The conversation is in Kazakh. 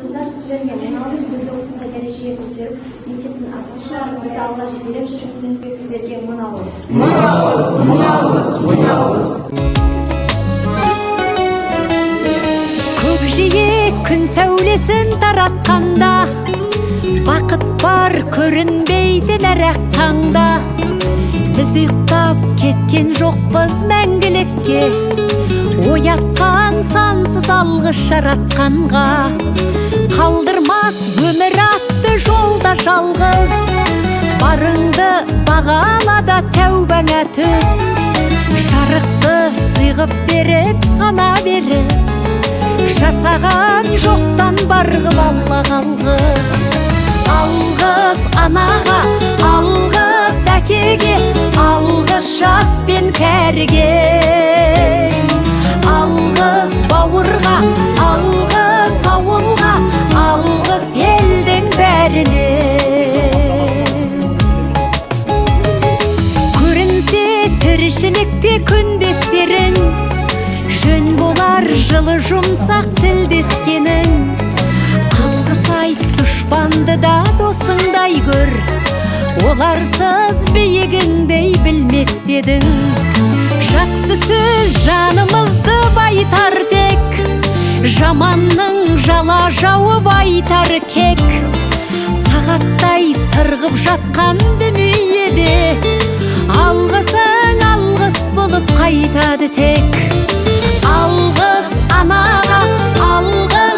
Kızlar sizlerге мынау бізді осындай дәрежеге көтеріп мектептің атшыларымызды алға жетелеп жүрген sizlerге мынауыз. Көкжиек күн сәулесін таратқанда, бақыт бар көрінбейді нәрәк таңда. Біз ұйықтап кеткен жоқпыз мәңгілікке, оятқан сансыз алғыс жаратқанға. Қалдырмас өмір атты жолда жалғыз, барыңды бағалада тәубаңа түс. Жарықты сыйғып беріп сана беріп, жасаған жоқтан барғып алла қалғыз. Алғыз анаға, алғыз әкеге, алғыз жас пен кәріге. Алғыз бауырға, алғыз ауылға, алғыз елдің бәріне. Көрінсе тіршілікте күндестерің, жөн болар жылы жұмсақ тілдескенің. Алғыс айт дұшпанды да досыңдай көр, оларсыз биігіңдей білмес дедің. Жақсы сөз жанымызды байтар тек, жаманның жала жауып айтар кек. Сағаттай сырғып жатқан дүниеде, алғысың алғыс болып қайтады тек. Алғыс анаға, алғыс